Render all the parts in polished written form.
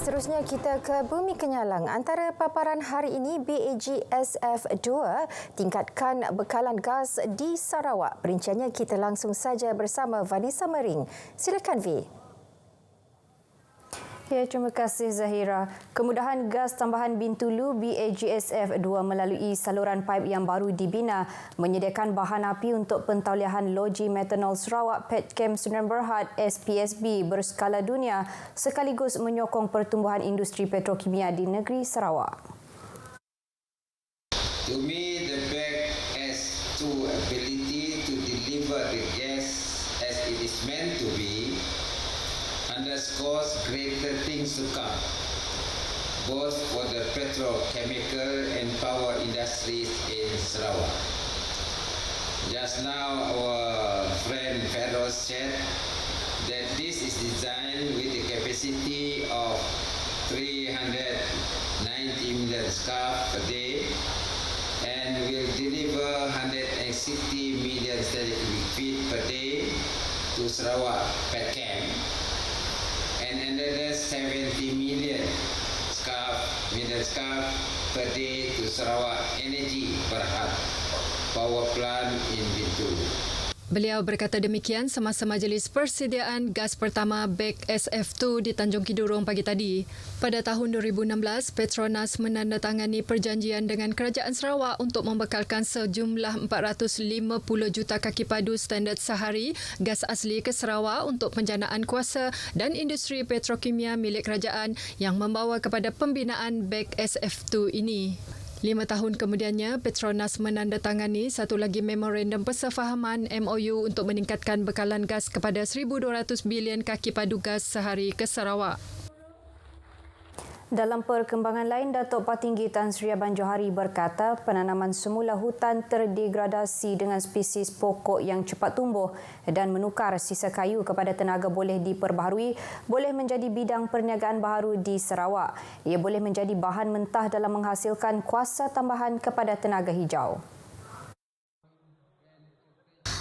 Seterusnya kita ke Bumi Kenyalang. Antara paparan hari ini, BAGSF2 tingkatkan bekalan gas di Sarawak. Perinciannya kita langsung saja bersama Vanessa Mering. Silakan V. Ya, terima kasih Zahira. Kemudahan gas tambahan Bintulu BAGSF2 melalui saluran paip yang baru dibina menyediakan bahan api untuk pentauliahan loji metanol Sarawak Petchem Sdn Bhd SPSB berskala dunia sekaligus menyokong pertumbuhan industri petrokimia di negeri Sarawak. To me, the BAG has two ability to deliver the gas as it is meant to be underscores greater things to come, both for the petrochemical and power industries in Sarawak. Just now, our friend Feroz said that this is designed with the capacity of 390 million scarf per day and will deliver 160 million standard cubic feet per day to Sarawak Petchem and another 70 million scarf per day to Sarawak Energy Berhad power plant in Bintulu. Beliau berkata demikian semasa majlis persediaan gas pertama BAGSF2 di Tanjung Kidurong pagi tadi. Pada tahun 2016, Petronas menandatangani perjanjian dengan Kerajaan Sarawak untuk membekalkan sejumlah 450 juta kaki padu standard sehari gas asli ke Sarawak untuk penjanaan kuasa dan industri petrokimia milik kerajaan yang membawa kepada pembinaan BAGSF2 ini. 5 tahun kemudiannya, Petronas menandatangani satu lagi memorandum persefahaman MOU untuk meningkatkan bekalan gas kepada 1,200 bilion kaki padu gas sehari ke Sarawak. Dalam perkembangan lain, Datuk Patinggi Tan Sri Abang Johari berkata penanaman semula hutan terdegradasi dengan spesies pokok yang cepat tumbuh dan menukar sisa kayu kepada tenaga boleh diperbaharui boleh menjadi bidang perniagaan baharu di Sarawak. Ia boleh menjadi bahan mentah dalam menghasilkan kuasa tambahan kepada tenaga hijau.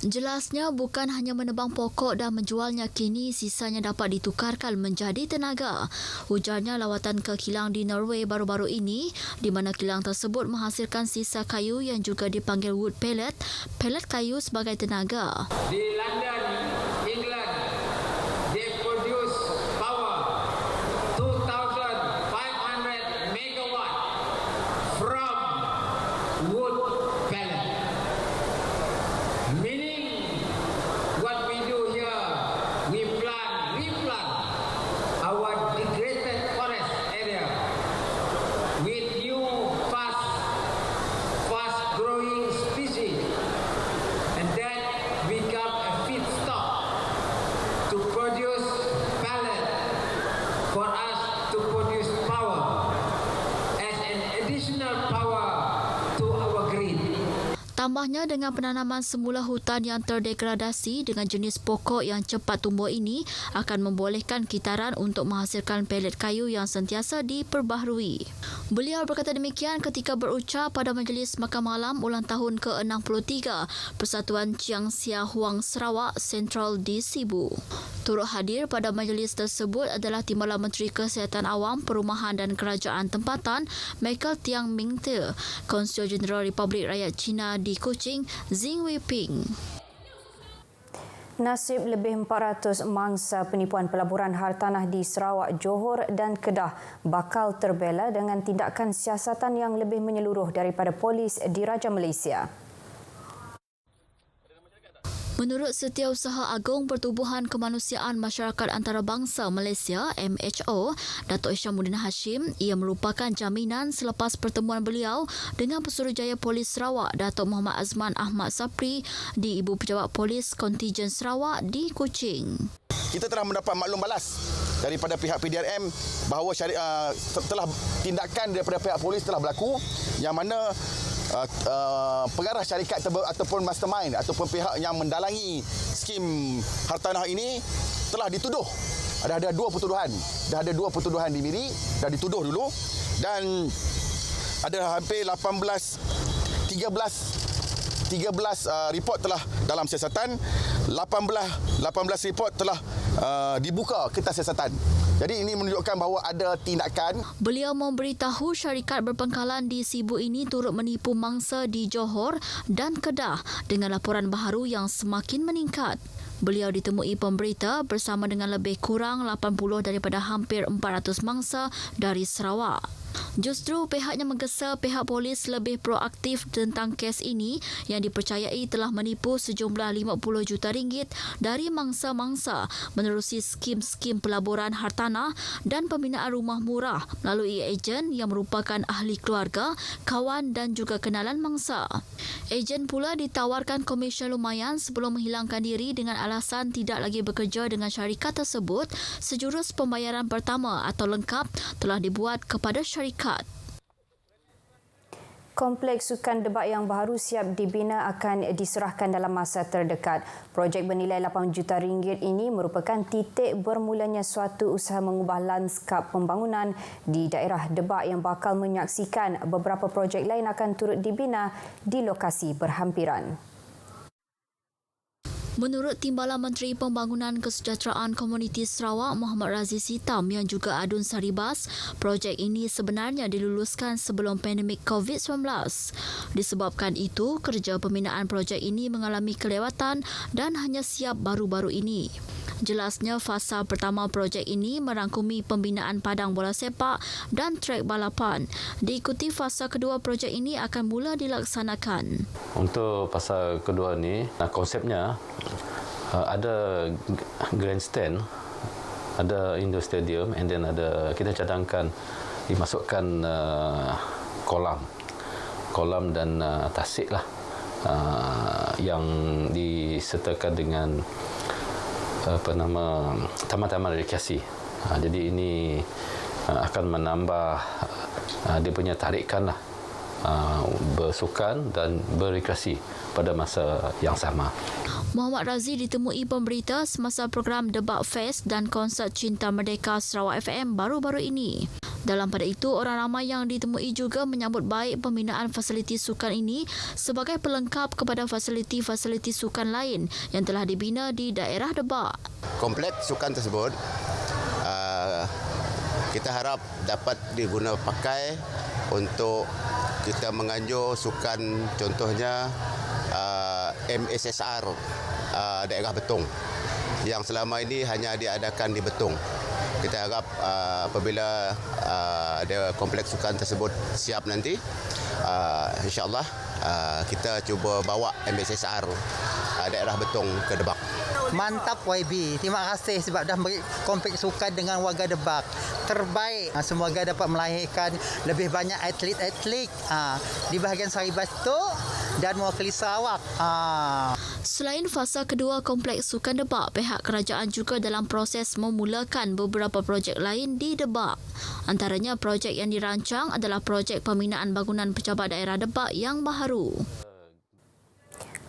Jelasnya bukan hanya menebang pokok dan menjualnya, kini sisanya dapat ditukarkan menjadi tenaga. Ujarnya lawatan ke kilang di Norway baru-baru ini di mana kilang tersebut menghasilkan sisa kayu yang juga dipanggil wood pellet, pellet kayu sebagai tenaga. Di London, England, they produce power 2,500 megawatt from wood pellet. Meaning, what we do here, we replant our degraded forest area with new fast-growing species, and that become a feedstock to produce pellet for us to produce power as an additional power to our grid. Tambahnya, dengan penanaman semula hutan yang terdegradasi dengan jenis pokok yang cepat tumbuh ini akan membolehkan kitaran untuk menghasilkan pelet kayu yang sentiasa diperbaharui. Beliau berkata demikian ketika berucap pada Majlis Makan Malam ulang tahun ke-63 Persatuan Chiang Sia Huang Sarawak Sentral di Sibu. Turut hadir pada majlis tersebut adalah Timbalan Menteri Kesihatan Awam, Perumahan dan Kerajaan Tempatan Michael Tiang Ming Te, Konsul Jeneral Republik Rakyat China di Kuching, Zing Weiping. Nasib lebih 400 mangsa penipuan pelaburan hartanah di Sarawak, Johor dan Kedah bakal terbela dengan tindakan siasatan yang lebih menyeluruh daripada polis Diraja Malaysia. Menurut Setiausaha Agung Pertubuhan Kemanusiaan Masyarakat Antarabangsa Malaysia (MHO), Datuk Isyamuddin Hashim, ia merupakan jaminan selepas pertemuan beliau dengan Pesuruhjaya Polis Sarawak Datuk Muhammad Azman Ahmad Sapri di Ibu Pejabat Polis Kontijen Sarawak di Kuching. Kita telah mendapat maklum balas daripada pihak PDRM bahawa telah tindakan daripada pihak polis telah berlaku yang mana pengarah syarikat ataupun mastermind ataupun pihak yang mendalangi skim hartanah ini telah dituduh. Ada dua pertuduhan. Dah ada 2 pertuduhan diberi, dah dituduh dulu, dan ada hampir 13 report telah dalam siasatan, 18 report telah dibuka kertas siasatan. Jadi ini menunjukkan bahawa ada tindakan. Beliau memberitahu syarikat berpangkalan di Sibu ini turut menipu mangsa di Johor dan Kedah dengan laporan baharu yang semakin meningkat. Beliau ditemui pemberita bersama dengan lebih kurang 80 daripada hampir 400 mangsa dari Sarawak. Justru pihaknya menggesa pihak polis lebih proaktif tentang kes ini yang dipercayai telah menipu sejumlah 50 juta ringgit dari mangsa-mangsa menerusi skim-skim pelaburan hartanah dan pembinaan rumah murah melalui ejen yang merupakan ahli keluarga, kawan dan juga kenalan mangsa. Ejen pula ditawarkan komisen lumayan sebelum menghilangkan diri dengan alasan tidak lagi bekerja dengan syarikat tersebut. Sejurus pembayaran pertama atau lengkap telah dibuat kepada syarikat. Kompleks sukan debat yang baru siap dibina akan diserahkan dalam masa terdekat. Projek bernilai 8 juta ringgit ini merupakan titik bermulanya suatu usaha mengubah lanskap pembangunan di daerah Debak yang bakal menyaksikan beberapa projek lain akan turut dibina di lokasi berhampiran. Menurut Timbalan Menteri Pembangunan Kesejahteraan Komuniti Sarawak Muhammad Raziz Hitam yang juga Adun Saribas, projek ini sebenarnya diluluskan sebelum pandemik COVID-19. Disebabkan itu, kerja pembinaan projek ini mengalami kelewatan dan hanya siap baru-baru ini. Jelasnya, fasa pertama projek ini merangkumi pembinaan padang bola sepak dan trek balapan. Diikuti fasa kedua projek ini akan mula dilaksanakan. Untuk fasa kedua ni, konsepnya ada grandstand, ada indoor stadium, and then kita cadangkan dimasukkan kolam dan tasik lah yang disertakan dengan taman-taman rekreasi. Jadi ini akan menambah dia punya tarikan lah, bersukan dan berrekreasi pada masa yang sama. Muhammad Razi ditemui pemberita semasa program Debak Fest dan konsert Cinta Merdeka Sarawak FM baru-baru ini. Dalam pada itu, orang ramai yang ditemui juga menyambut baik pembinaan fasiliti sukan ini sebagai pelengkap kepada fasiliti-fasiliti sukan lain yang telah dibina di daerah Debak. Kompleks sukan tersebut kita harap dapat diguna pakai untuk kita menganjur sukan, contohnya MSSR daerah Betong yang selama ini hanya diadakan di Betong. Kita harap apabila ada kompleks sukan tersebut siap nanti, insya-Allah kita cuba bawa MSSR daerah Betong ke Debak. Mantap YB. Terima kasih sebab dah beri kompleks sukan dengan warga Debak. Terbaik. Semoga dapat melahirkan lebih banyak atlet-atlet di bahagian Saribas tu dan mewakili Sarawak. Selain fasa kedua kompleks sukan Debak, pihak kerajaan juga dalam proses memulakan beberapa projek lain di Debak. Antaranya projek yang dirancang adalah projek pembinaan bangunan pejabat daerah Debak yang baharu.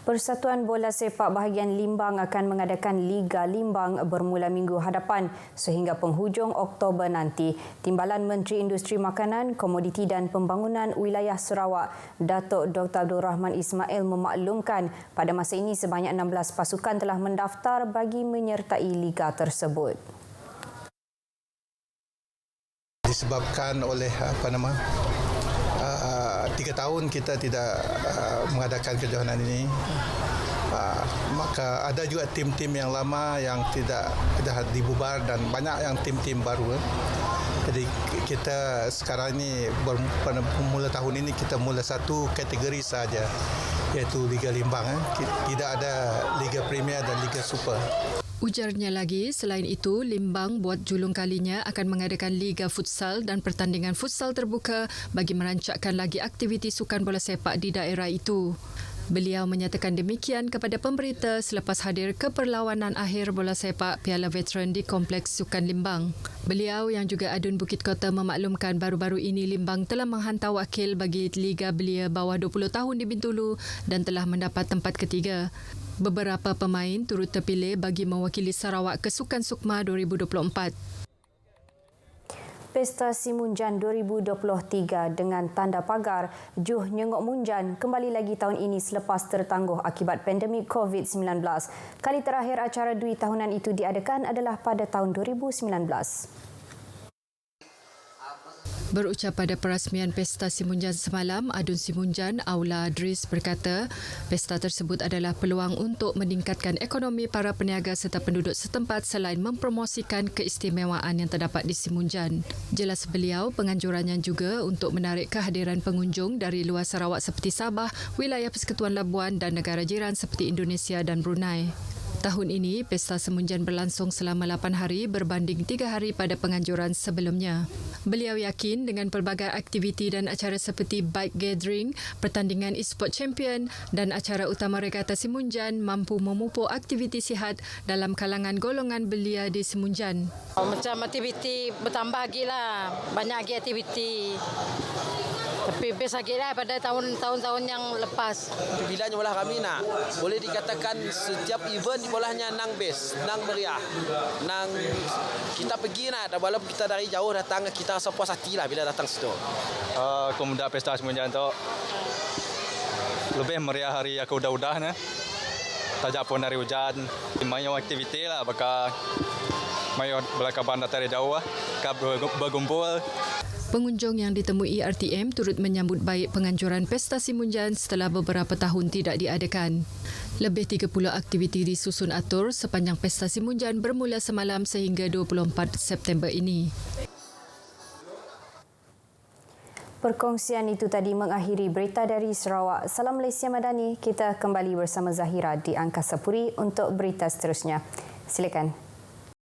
Persatuan Bola Sepak bahagian Limbang akan mengadakan Liga Limbang bermula minggu hadapan sehingga penghujung Oktober nanti. Timbalan Menteri Industri Makanan, Komoditi dan Pembangunan Wilayah Sarawak, Datuk Dr. Abdul Rahman Ismail memaklumkan pada masa ini sebanyak 16 pasukan telah mendaftar bagi menyertai liga tersebut. Disebabkan oleh 3 tahun kita tidak mengadakan kejohanan ini, maka ada juga tim-tim yang lama yang tidak dibubar dan banyak yang tim-tim baru. Jadi kita sekarang ini mula tahun ini kita mula satu kategori saja, iaitu Liga Limbang. Tidak ada Liga Premier dan Liga Super. Ujarnya lagi, selain itu, Limbang buat julung kalinya akan mengadakan Liga Futsal dan pertandingan futsal terbuka bagi merancakkan lagi aktiviti sukan bola sepak di daerah itu. Beliau menyatakan demikian kepada pemberita selepas hadir ke perlawanan akhir bola sepak Piala Veteran di Kompleks Sukan Limbang. Beliau yang juga Adun Bukit Kota memaklumkan baru-baru ini Limbang telah menghantar wakil bagi Liga Belia bawah 20 tahun di Bintulu dan telah mendapat tempat ketiga. Beberapa pemain turut terpilih bagi mewakili Sarawak ke Sukan Sukma 2024. Pesta Simunjan 2023 dengan tanda pagar Juh Nyengok Munjan kembali lagi tahun ini selepas tertangguh akibat pandemik COVID-19. Kali terakhir acara Dui tahunan itu diadakan adalah pada tahun 2019. Berucap pada perasmian Pesta Simunjan semalam, Adun Simunjan, Aula Adris berkata, pesta tersebut adalah peluang untuk meningkatkan ekonomi para peniaga serta penduduk setempat selain mempromosikan keistimewaan yang terdapat di Simunjan. Jelas beliau, penganjurannya juga untuk menarik kehadiran pengunjung dari luar Sarawak seperti Sabah, wilayah Persekutuan Labuan dan negara jiran seperti Indonesia dan Brunei. Tahun ini, Pesta Simunjan berlangsung selama 8 hari berbanding 3 hari pada penganjuran sebelumnya. Beliau yakin dengan pelbagai aktiviti dan acara seperti bike gathering, pertandingan e-sport champion dan acara utama regata Simunjan mampu memupuk aktiviti sihat dalam kalangan golongan belia di Simunjan. Macam aktiviti bertambah lagi lah, banyak lagi aktiviti. Tapi best lagi lah pada tahun-tahun yang lepas. Bilanya bola kami nak, boleh dikatakan setiap event bolahnya nang best, nang meriah, nang kita pergi nak, walaupun kita dari jauh datang, kita rasa puas hati lah bila datang situ. Kemudian Pesta Simunjan tu lebih meriah hari aku udah-udah ni. Tajak pun dari hujan, banyak aktiviti lah, bakal banyak belakang bandar dari jauh lah, berkumpul. Pengunjung yang ditemui RTM turut menyambut baik penganjuran Pesta Simunjan setelah beberapa tahun tidak diadakan. Lebih 30 aktiviti disusun atur sepanjang Pesta Simunjan bermula semalam sehingga 24 September ini. Perkongsian itu tadi mengakhiri berita dari Sarawak. Salam Malaysia Madani. Kita kembali bersama Zahira di Angkasa Puri untuk berita seterusnya. Silakan.